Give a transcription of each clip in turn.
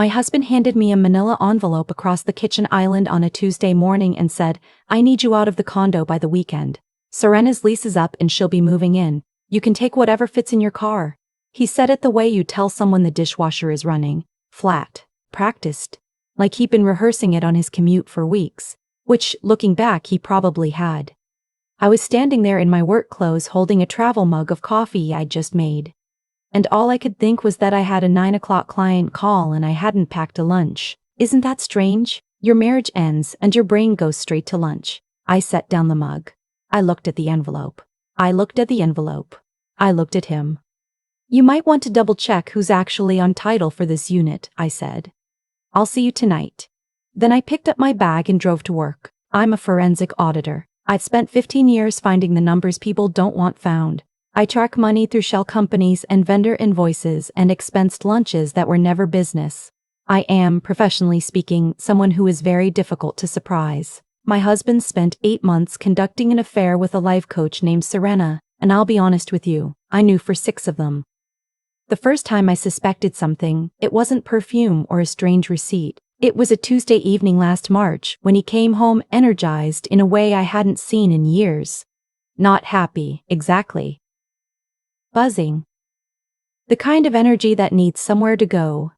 My husband handed me a manila envelope across the kitchen island on a Tuesday morning and said, "I need you out of the condo by the weekend. Serena's lease is up and she'll be moving in. You can take whatever fits in your car." He said it the way you tell someone the dishwasher is running. Flat. Practiced. Like he'd been rehearsing it on his commute for weeks. Which, looking back, he probably had. I was standing there in my work clothes holding a travel mug of coffee I'd just made. And all I could think was that I had a 9 o'clock client call and I hadn't packed a lunch. Isn't that strange? Your marriage ends and your brain goes straight to lunch. I set down the mug. I looked at the envelope. I looked at the envelope. I looked at him. "You might want to double check who's actually on title for this unit," I said. "I'll see you tonight." Then I picked up my bag and drove to work. I'm a forensic auditor. I'd spent 15 years finding the numbers people don't want found. I track money through shell companies and vendor invoices and expensed lunches that were never business. I am, professionally speaking, someone who is very difficult to surprise. My husband spent 8 months conducting an affair with a life coach named Serena, and I'll be honest with you, I knew for 6 of them. The first time I suspected something, it wasn't perfume or a strange receipt. It was a Tuesday evening last March when he came home energized in a way I hadn't seen in years. Not happy, exactly. Buzzing. The kind of energy that needs somewhere to go.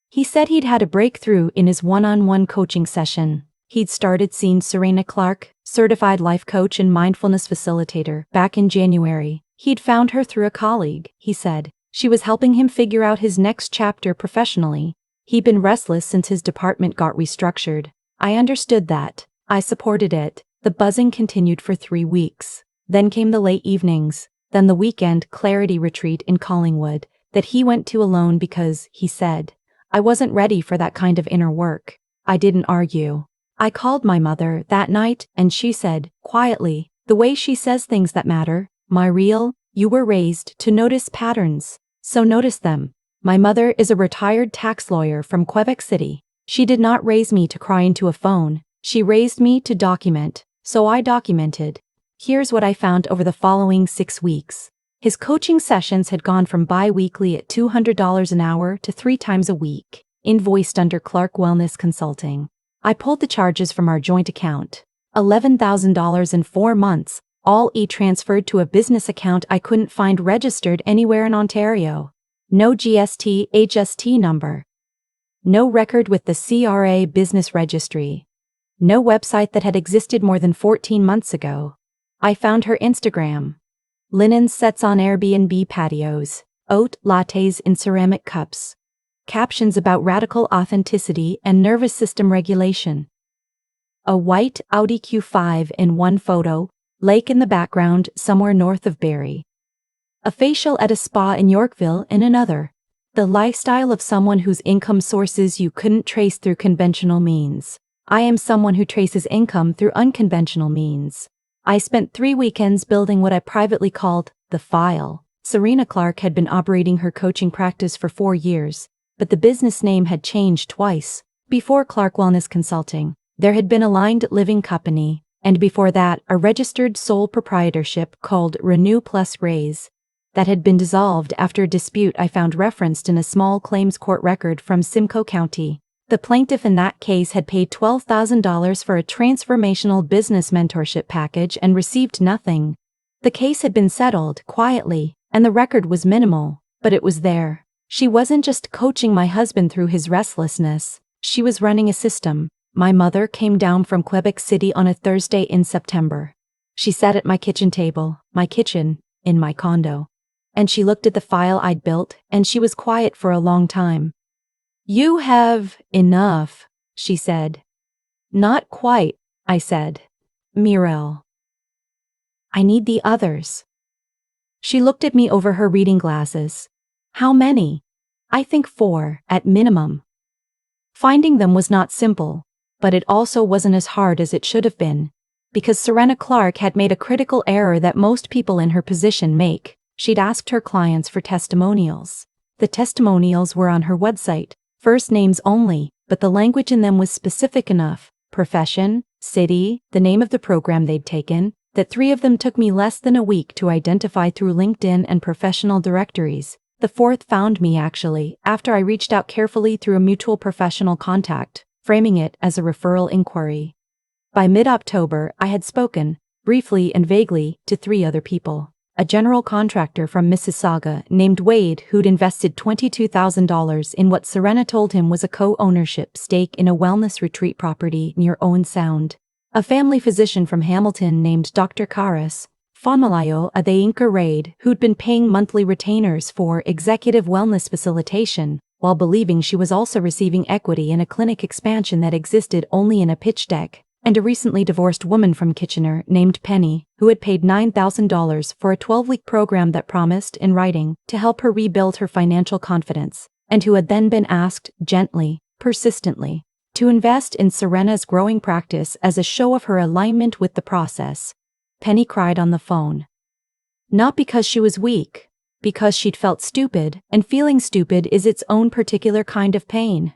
He said he'd had a breakthrough in his one-on-one coaching session. He'd started seeing Serena Clark, certified life coach and mindfulness facilitator, back in January. He'd found her through a colleague, he said. She was helping him figure out his next chapter professionally. He'd been restless since his department got restructured. I understood that. I supported it. The buzzing continued for 3 weeks. Then came the late evenings. Then the weekend clarity retreat in Collingwood that he went to alone because, he said, I wasn't ready for that kind of inner work. I didn't argue. I called my mother that night and she said, quietly, the way she says things that matter, "My real, you were raised to notice patterns. So notice them." My mother is a retired tax lawyer from Quebec City. She did not raise me to cry into a phone. She raised me to document. So I documented. Here's what I found over the following 6 weeks. His coaching sessions had gone from bi-weekly at $200 an hour to 3 times a week, invoiced under Clark Wellness Consulting. I pulled the charges from our joint account. $11,000 in 4 months, all e-transferred to a business account I couldn't find registered anywhere in Ontario. No GST, HST number. No record with the CRA Business Registry. No website that had existed more than 14 months ago. I found her Instagram. Linen sets on Airbnb patios. Oat lattes in ceramic cups. Captions about radical authenticity and nervous system regulation. A white Audi Q5 in one photo, lake in the background somewhere north of Barrie. A facial at a spa in Yorkville in another. The lifestyle of someone whose income sources you couldn't trace through conventional means. I am someone who traces income through unconventional means. I spent 3 weekends building what I privately called the file. Serena Clark had been operating her coaching practice for 4 years, but the business name had changed twice. Before Clark Wellness Consulting, there had been Aligned Living Company, and before that, a registered sole proprietorship called Renew Plus Raise, that had been dissolved after a dispute I found referenced in a small claims court record from Simcoe County. The plaintiff in that case had paid $12,000 for a transformational business mentorship package and received nothing. The case had been settled quietly, and the record was minimal, but it was there. She wasn't just coaching my husband through his restlessness, she was running a system. My mother came down from Quebec City on a Thursday in September. She sat at my kitchen table, my kitchen, in my condo. And she looked at the file I'd built, and she was quiet for a long time. "You have enough," she said. "Not quite," I said. "Mirel. I need the others." She looked at me over her reading glasses. "How many?" "I think 4, at minimum." Finding them was not simple, but it also wasn't as hard as it should have been, because Serena Clark had made a critical error that most people in her position make. She'd asked her clients for testimonials. The testimonials were on her website, first names only, but the language in them was specific enough, profession, city, the name of the program they'd taken, that 3 of them took me less than a week to identify through LinkedIn and professional directories. The fourth found me actually, after I reached out carefully through a mutual professional contact, framing it as a referral inquiry. By mid-October, I had spoken, briefly and vaguely, to 3 other people. A general contractor from Mississauga named Wade who'd invested $22,000 in what Serena told him was a co-ownership stake in a wellness retreat property near Owen Sound. A family physician from Hamilton named Dr. Karas Famalayo Adeinka Raid who'd been paying monthly retainers for executive wellness facilitation, while believing she was also receiving equity in a clinic expansion that existed only in a pitch deck. And a recently divorced woman from Kitchener named Penny, who had paid $9,000 for a 12-week program that promised, in writing, to help her rebuild her financial confidence, and who had then been asked, gently, persistently, to invest in Serena's growing practice as a show of her alignment with the process. Penny cried on the phone. Not because she was weak, because she'd felt stupid, and feeling stupid is its own particular kind of pain.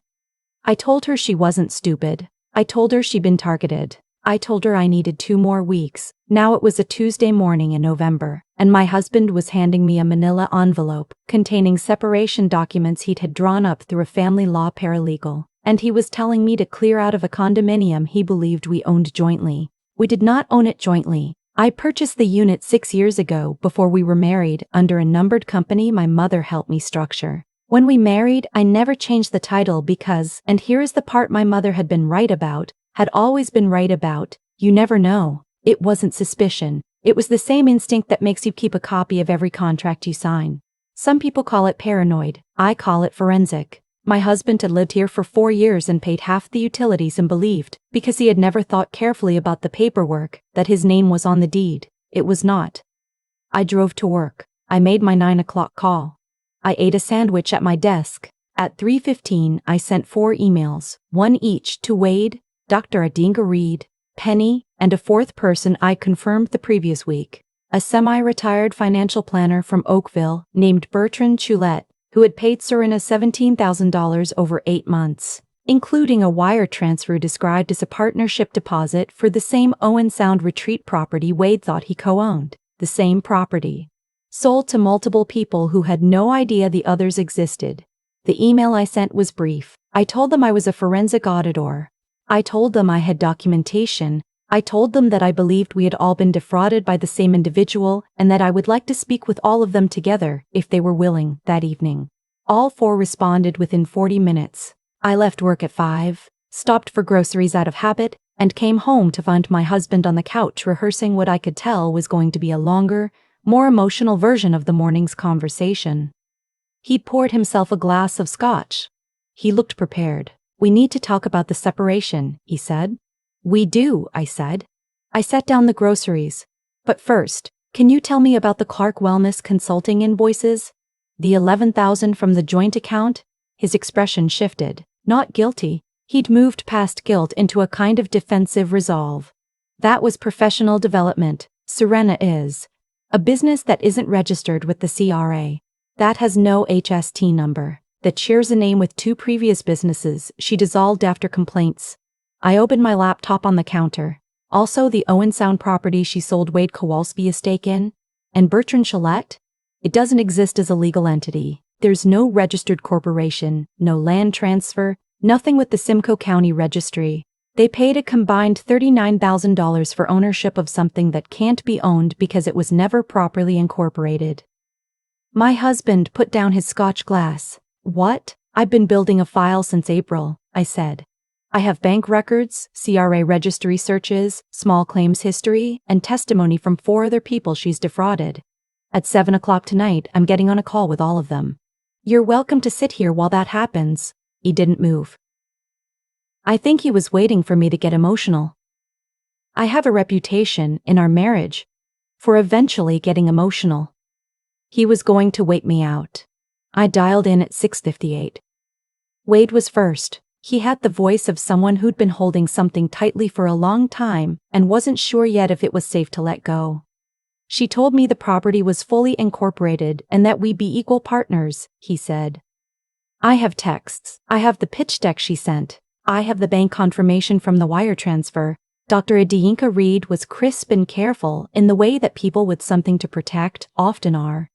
I told her she wasn't stupid. I told her she'd been targeted. I told her I needed 2 more weeks. Now it was a Tuesday morning in November, and my husband was handing me a manila envelope containing separation documents he'd had drawn up through a family law paralegal, and he was telling me to clear out of a condominium he believed we owned jointly. We did not own it jointly. I purchased the unit 6 years ago before we were married under a numbered company my mother helped me structure. When we married, I never changed the title because, and here is the part my mother had been right about, had always been right about, you never know. It wasn't suspicion. It was the same instinct that makes you keep a copy of every contract you sign. Some people call it paranoid. I call it forensic. My husband had lived here for 4 years and paid half the utilities and believed, because he had never thought carefully about the paperwork, that his name was on the deed. It was not. I drove to work. I made my 9 o'clock call. I ate a sandwich at my desk. At 3:15, I sent 4 emails, 1 each to Wade, Dr. Adinga Reed, Penny, and a 4th person I confirmed the previous week, a semi-retired financial planner from Oakville named Bertrand Choulette, who had paid Serena $17,000 over 8 months, including a wire transfer described as a partnership deposit for the same Owen Sound retreat property Wade thought he co-owned, the same property. Sold to multiple people who had no idea the others existed. The email I sent was brief. I told them I was a forensic auditor. I told them I had documentation. I told them that I believed we had all been defrauded by the same individual and that I would like to speak with all of them together, if they were willing, that evening. All 4 responded within 40 minutes. I left work at 5, stopped for groceries out of habit, and came home to find my husband on the couch rehearsing what I could tell was going to be a longer, more emotional version of the morning's conversation. He'd poured himself a glass of scotch. He looked prepared. We need to talk about the separation, he said. We do, I said. I set down the groceries. But first, can you tell me about the Clark Wellness Consulting invoices? The $11,000 from the joint account? His expression shifted. Not guilty. He'd moved past guilt into a kind of defensive resolve. That was professional development. Serena is a business that isn't registered with the CRA. That has no HST number. That shares a name with 2 previous businesses she dissolved after complaints. I opened my laptop on the counter. Also the Owen Sound property she sold Wade Kowalski a stake in. And Bertrand Choulette? It doesn't exist as a legal entity. There's no registered corporation, no land transfer, nothing with the Simcoe County Registry. They paid a combined $39,000 for ownership of something that can't be owned because it was never properly incorporated. My husband put down his scotch glass. What? I've been building a file since April, I said. I have bank records, CRA registry searches, small claims history, and testimony from 4 other people she's defrauded. At 7 o'clock tonight, I'm getting on a call with all of them. You're welcome to sit here while that happens. He didn't move. I think he was waiting for me to get emotional. I have a reputation, in our marriage, for eventually getting emotional. He was going to wait me out. I dialed in at 6:58. Wade was first. He had the voice of someone who'd been holding something tightly for a long time and wasn't sure yet if it was safe to let go. She told me the property was fully incorporated and that we'd be equal partners, he said. I have texts. I have the pitch deck she sent. I have the bank confirmation from the wire transfer. Dr. Adinka Reed was crisp and careful in the way that people with something to protect often are.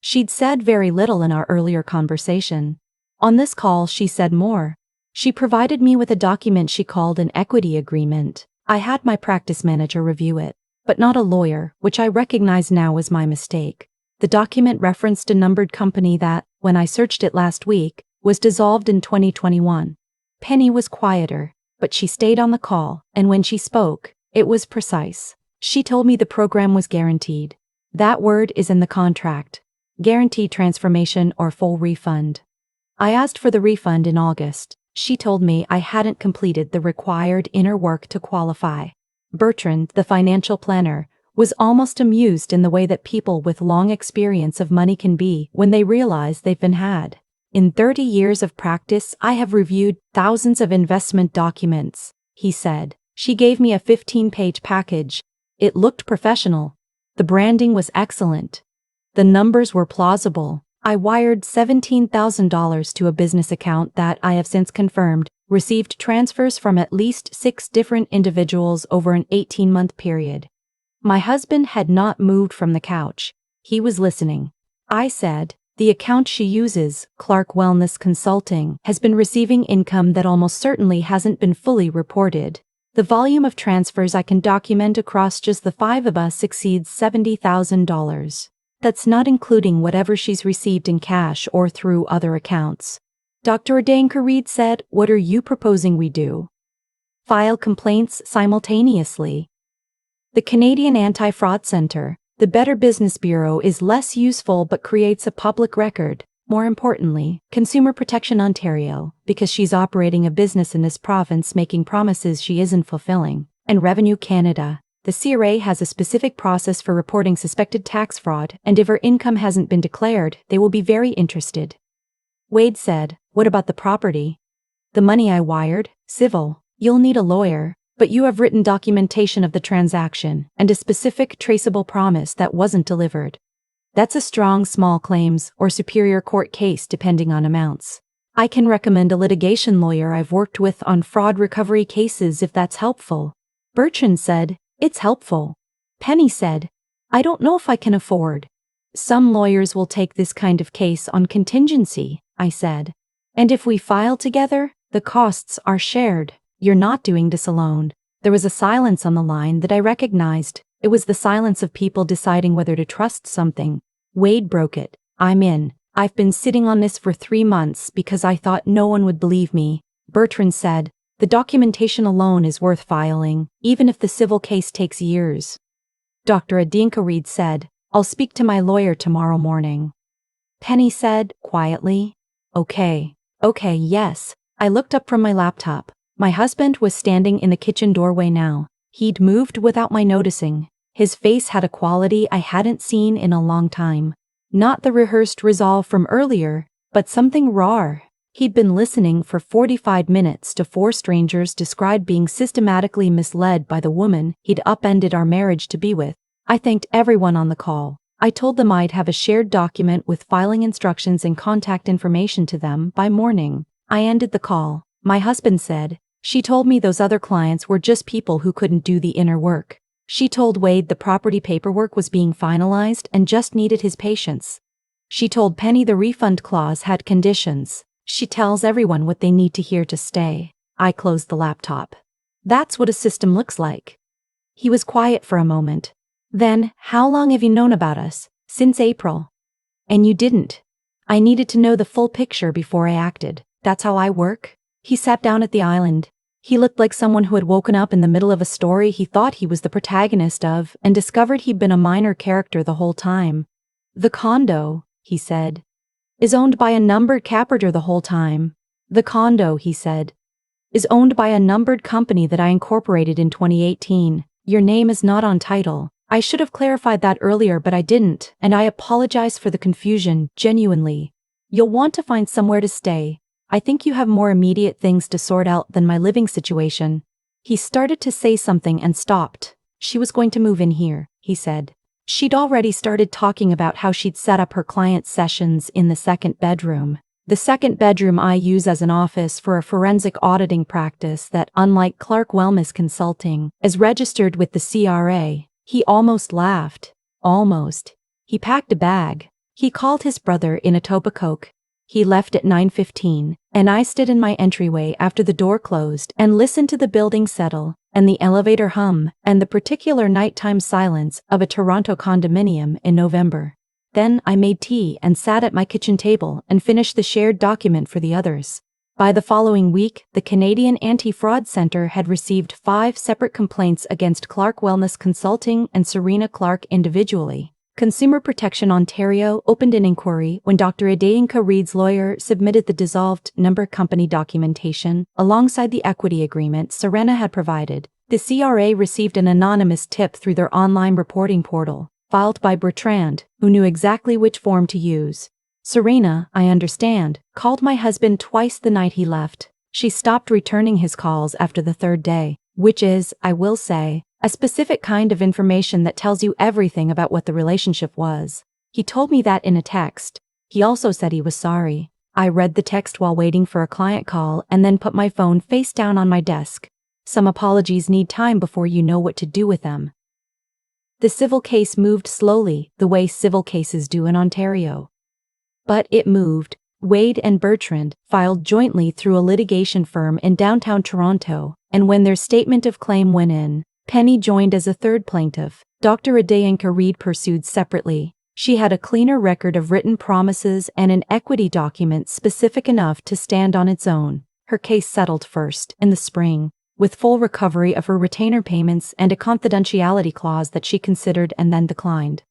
She'd said very little in our earlier conversation. On this call, she said more. She provided me with a document she called an equity agreement. I had my practice manager review it, but not a lawyer, which I recognize now was my mistake. The document referenced a numbered company that, when I searched it last week, was dissolved in 2021. Penny was quieter, but she stayed on the call, and when she spoke, it was precise. She told me the program was guaranteed. That word is in the contract. Guaranteed transformation or full refund. I asked for the refund in August. She told me I hadn't completed the required inner work to qualify. Bertrand, the financial planner, was almost amused in the way that people with long experience of money can be when they realize they've been had. In 30 years of practice, I have reviewed thousands of investment documents, he said. She gave me a 15-page package. It looked professional. The branding was excellent. The numbers were plausible. I wired $17,000 to a business account that I have since confirmed received transfers from at least 6 different individuals over an 18-month period. My husband had not moved from the couch. He was listening. I said, the account she uses, Clark Wellness Consulting, has been receiving income that almost certainly hasn't been fully reported. The volume of transfers I can document across just the 5 of us exceeds $70,000. That's not including whatever she's received in cash or through other accounts. Dr. Adanker-Reed said, what are you proposing we do? File complaints simultaneously. The Canadian Anti-Fraud Centre, the Better Business Bureau, is less useful but creates a public record. More importantly, Consumer Protection Ontario, because she's operating a business in this province making promises she isn't fulfilling, and Revenue Canada. The CRA has a specific process for reporting suspected tax fraud, and if her income hasn't been declared, they will be very interested. Wade said, what about the property? The money I wired? Civil. You'll need a lawyer, but you have written documentation of the transaction and a specific traceable promise that wasn't delivered. That's a strong small claims or superior court case depending on amounts. I can recommend a litigation lawyer I've worked with on fraud recovery cases if that's helpful. Bertrand said, it's helpful. Penny said, I don't know if I can afford. Some lawyers will take this kind of case on contingency, I said. And if we file together, the costs are shared. You're not doing this alone. There was a silence on the line that I recognized. It was the silence of people deciding whether to trust something. Wade broke it. I'm in. I've been sitting on this for 3 months because I thought no one would believe me. Bertrand said, the documentation alone is worth filing, even if the civil case takes years. Dr. Adanker-Reed said, I'll speak to my lawyer tomorrow morning. Penny said, quietly, Okay, yes. I looked up from my laptop. My husband was standing in the kitchen doorway now. He'd moved without my noticing. His face had a quality I hadn't seen in a long time. Not the rehearsed resolve from earlier, but something raw. He'd been listening for 45 minutes to 4 strangers describe being systematically misled by the woman he'd upended our marriage to be with. I thanked everyone on the call. I told them I'd have a shared document with filing instructions and contact information to them by morning. I ended the call. My husband said, she told me those other clients were just people who couldn't do the inner work. She told Wade the property paperwork was being finalized and just needed his patience. She told Penny the refund clause had conditions. She tells everyone what they need to hear to stay. I closed the laptop. That's what a system looks like. He was quiet for a moment. Then, how long have you known about us? Since April. And you didn't. I needed to know the full picture before I acted. That's how I work. He sat down at the island. He looked like someone who had woken up in the middle of a story he thought he was the protagonist of and discovered he'd been a minor character the whole time. The condo, he said, is owned by a numbered capital the whole time. The condo, he said, is owned by a numbered company that I incorporated in 2018. Your name is not on title. I should have clarified that earlier, but I didn't, and I apologize for the confusion, genuinely. You'll want to find somewhere to stay. I think you have more immediate things to sort out than my living situation. He started to say something and stopped. She was going to move in here, he said. She'd already started talking about how she'd set up her client sessions in the second bedroom. The second bedroom I use as an office for a forensic auditing practice that, unlike Clark Wellness Consulting, is registered with the CRA. He almost laughed. Almost. He packed a bag. He called his brother in Etobicoke. He left at 9:15, and I stood in my entryway after the door closed and listened to the building settle, and the elevator hum, and the particular nighttime silence of a Toronto condominium in November. Then I made tea and sat at my kitchen table and finished the shared document for the others. By the following week, the Canadian Anti-Fraud Centre had received 5 separate complaints against Clark Wellness Consulting and Serena Clark individually. Consumer Protection Ontario opened an inquiry when Dr. Adeyinka Reid's lawyer submitted the dissolved number company documentation alongside the equity agreement Serena had provided. The CRA received an anonymous tip through their online reporting portal, filed by Bertrand, who knew exactly which form to use. Serena, I understand, called my husband twice the night he left. She stopped returning his calls after the 3rd day, which is, I will say, a specific kind of information that tells you everything about what the relationship was. He told me that in a text. He also said he was sorry. I read the text while waiting for a client call and then put my phone face down on my desk. Some apologies need time before you know what to do with them. The civil case moved slowly, the way civil cases do in Ontario. But it moved. Wade and Bertrand filed jointly through a litigation firm in downtown Toronto, and when their statement of claim went in, Penny joined as a third plaintiff. Dr. Adeyinka Reid pursued separately. She had a cleaner record of written promises and an equity document specific enough to stand on its own. Her case settled first, in the spring, with full recovery of her retainer payments and a confidentiality clause that she considered and then declined.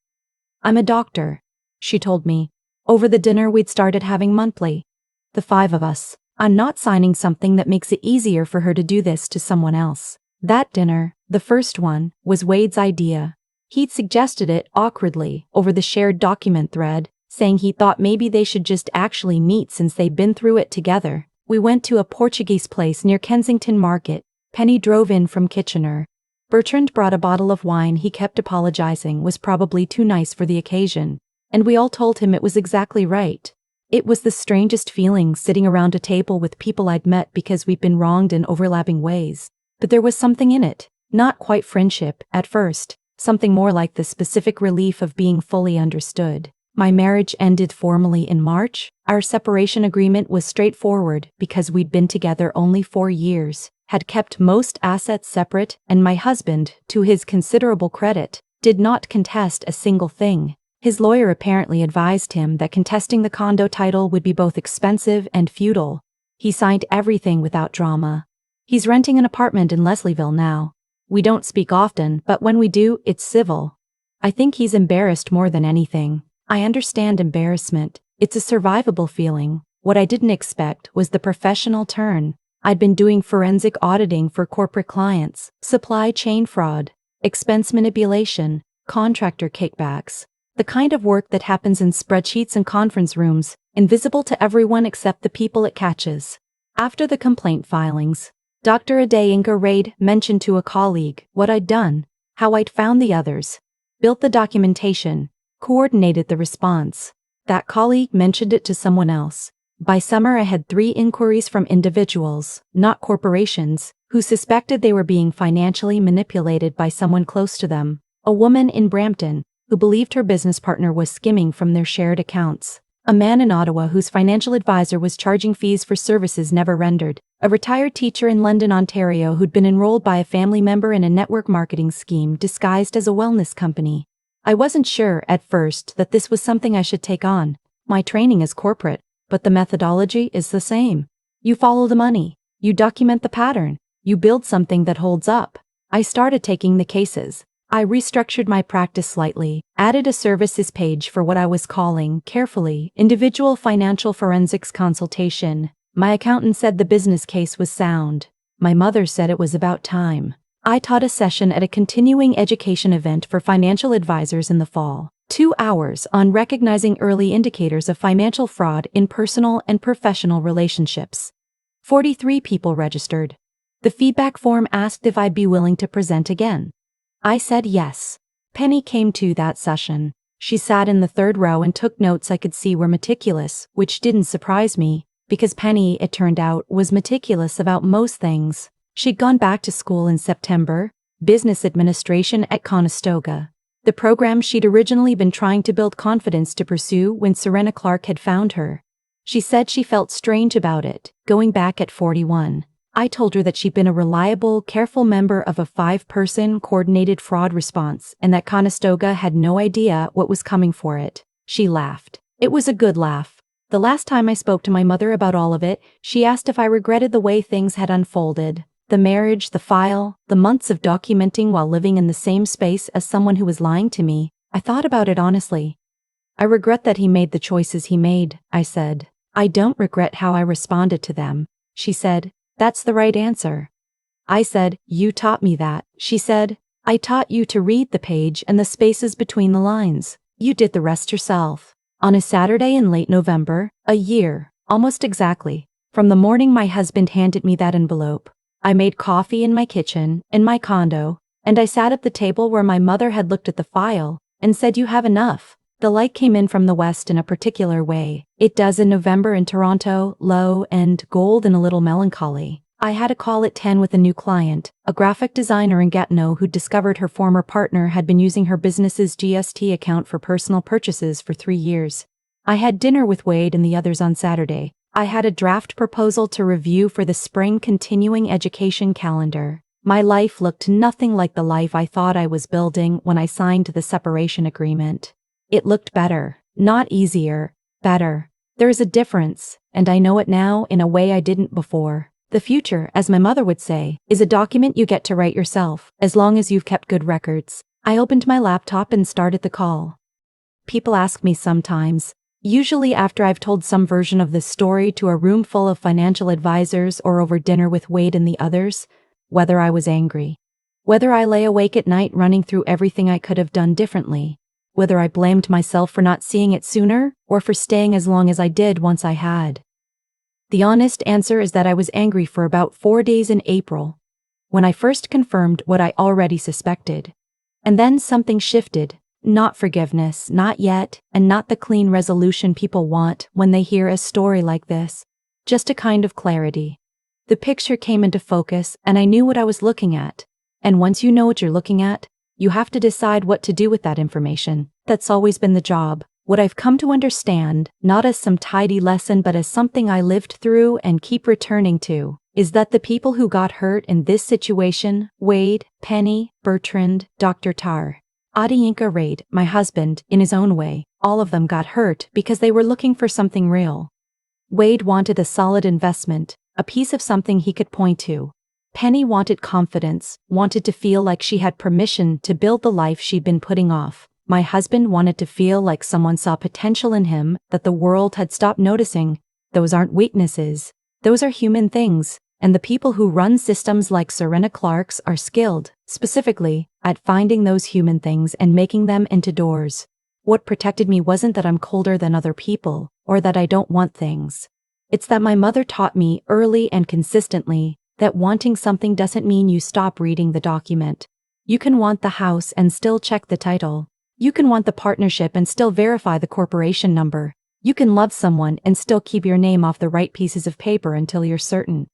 I'm a doctor, she told me. Over the dinner we'd started having monthly. The 5 of us. I'm not signing something that makes it easier for her to do this to someone else. That dinner, the first one, was Wade's idea. He'd suggested it awkwardly over the shared document thread, saying he thought maybe they should just actually meet since they'd been through it together. We went to a Portuguese place near Kensington Market. Penny drove in from Kitchener. Bertrand brought a bottle of wine he kept apologizing was probably too nice for the occasion, and we all told him it was exactly right. It was the strangest feeling sitting around a table with people I'd met because we'd been wronged in overlapping ways. But there was something in it, not quite friendship at first, something more like the specific relief of being fully understood. My marriage ended formally in March. Our separation agreement was straightforward because we'd been together only 4 years, had kept most assets separate, and my husband, to his considerable credit, did not contest a single thing. His lawyer apparently advised him that contesting the condo title would be both expensive and futile. He signed everything without drama. He's renting an apartment in Leslieville now. We don't speak often, but when we do, it's civil. I think he's embarrassed more than anything. I understand embarrassment. It's a survivable feeling. What I didn't expect was the professional turn. I'd been doing forensic auditing for corporate clients, supply chain fraud, expense manipulation, contractor kickbacks, the kind of work that happens in spreadsheets and conference rooms, invisible to everyone except the people it catches. After the complaint filings, Dr. Adeyinka Reid mentioned to a colleague what I'd done, how I'd found the others, built the documentation, coordinated the response. That colleague mentioned it to someone else. By summer I had 3 inquiries from individuals, not corporations, who suspected they were being financially manipulated by someone close to them. A woman in Brampton, who believed her business partner was skimming from their shared accounts. A man in Ottawa whose financial advisor was charging fees for services never rendered. A retired teacher in London, Ontario who'd been enrolled by a family member in a network marketing scheme disguised as a wellness company. I wasn't sure at first that this was something I should take on. My training is corporate, but the methodology is the same. You follow the money. You document the pattern. You build something that holds up. I started taking the cases. I restructured my practice slightly, added a services page for what I was calling, carefully, individual financial forensics consultation. My accountant said the business case was sound. My mother said it was about time. I taught a session at a continuing education event for financial advisors in the fall. 2 hours on recognizing early indicators of financial fraud in personal and professional relationships. 43 people registered. The feedback form asked if I'd be willing to present again. I said yes. Penny came to that session. She sat in the 3rd row and took notes I could see were meticulous, which didn't surprise me, because Penny, it turned out, was meticulous about most things. She'd gone back to school in September, business administration at Conestoga. The program she'd originally been trying to build confidence to pursue when Serena Clark had found her. She said she felt strange about it, going back at 41. I told her that she'd been a reliable, careful member of a 5-person coordinated fraud response and that Conestoga had no idea what was coming for it. She laughed. It was a good laugh. The last time I spoke to my mother about all of it, she asked if I regretted the way things had unfolded. The marriage, the file, the months of documenting while living in the same space as someone who was lying to me. I thought about it honestly. I regret that he made the choices he made, I said. I don't regret how I responded to them. She said, that's the right answer. I said, you taught me that. She said, I taught you to read the page and the spaces between the lines. You did the rest yourself. On a Saturday in late November, a year, almost exactly, from the morning my husband handed me that envelope, I made coffee in my kitchen, in my condo, and I sat at the table where my mother had looked at the file and said, you have enough. The light came in from the west in a particular way. It does in November in Toronto, low and gold and a little melancholy. I had a call at 10 with a new client, a graphic designer in Gatineau who discovered her former partner had been using her business's GST account for personal purchases for 3 years. I had dinner with Wade and the others on Saturday. I had a draft proposal to review for the spring continuing education calendar. My life looked nothing like the life I thought I was building when I signed the separation agreement. It looked better, not easier, better. There is a difference, and I know it now in a way I didn't before. The future, as my mother would say, is a document you get to write yourself, as long as you've kept good records. I opened my laptop and started the call. People ask me sometimes, usually after I've told some version of this story to a room full of financial advisors or over dinner with Wade and the others, whether I was angry. Whether I lay awake at night running through everything I could have done differently. Whether I blamed myself for not seeing it sooner or for staying as long as I did once I had. The honest answer is that I was angry for about 4 days in April, when I first confirmed what I already suspected. And then something shifted. Not forgiveness, not yet, and not the clean resolution people want when they hear a story like this. Just a kind of clarity. The picture came into focus and I knew what I was looking at. And once you know what you're looking at, you have to decide what to do with that information. That's always been the job. What I've come to understand, not as some tidy lesson but as something I lived through and keep returning to, is that the people who got hurt in this situation, Wade, Penny, Bertrand, Dr. Tar, Adiyinka Raid, my husband, in his own way, all of them got hurt because they were looking for something real. Wade wanted a solid investment, a piece of something he could point to. Penny wanted confidence, wanted to feel like she had permission to build the life she'd been putting off. My husband wanted to feel like someone saw potential in him that the world had stopped noticing. Those aren't weaknesses. Those are human things, and the people who run systems like Serena Clark's are skilled, specifically, at finding those human things and making them into doors. What protected me wasn't that I'm colder than other people, or that I don't want things. It's that my mother taught me early and consistently that wanting something doesn't mean you stop reading the document. You can want the house and still check the title. You can want the partnership and still verify the corporation number. You can love someone and still keep your name off the right pieces of paper until you're certain.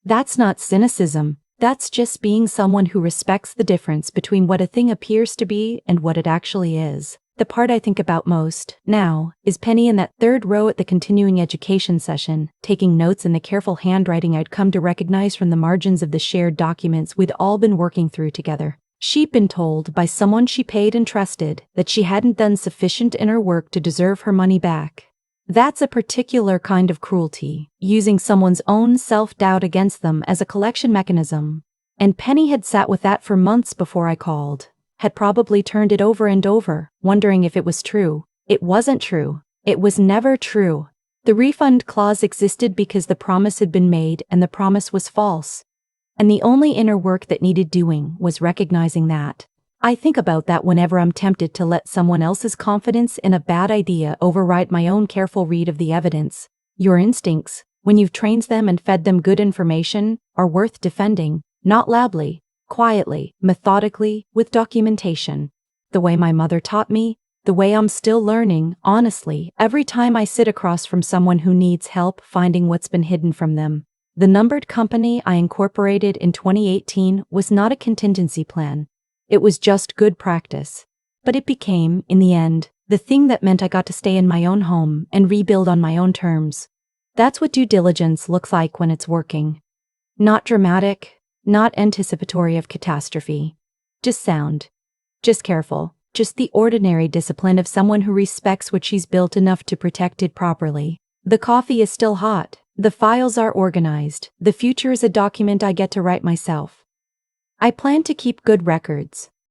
That's not cynicism. That's just being someone who respects the difference between what a thing appears to be and what it actually is. The part I think about most, now, is Penny in that third row at the continuing education session, taking notes in the careful handwriting I'd come to recognize from the margins of the shared documents we'd all been working through together. She'd been told by someone she paid and trusted that she hadn't done sufficient inner work to deserve her money back. That's a particular kind of cruelty, using someone's own self-doubt against them as a collection mechanism. And Penny had sat with that for months before I called. Had probably turned it over and over, wondering if it was true. It wasn't true. It was never true. The refund clause existed because the promise had been made and the promise was false. And the only inner work that needed doing was recognizing that. I think about that whenever I'm tempted to let someone else's confidence in a bad idea override my own careful read of the evidence. Your instincts, when you've trained them and fed them good information, are worth defending, not loudly. Quietly, methodically, with documentation. The way my mother taught me, the way I'm still learning, honestly, every time I sit across from someone who needs help finding what's been hidden from them. The numbered company I incorporated in 2018 was not a contingency plan. It was just good practice. But it became, in the end, the thing that meant I got to stay in my own home and rebuild on my own terms. That's what due diligence looks like when it's working. Not dramatic, not anticipatory of catastrophe. Just sound. Just careful. Just the ordinary discipline of someone who respects what she's built enough to protect it properly. The coffee is still hot. The files are organized. The future is a document I get to write myself. I plan to keep good records.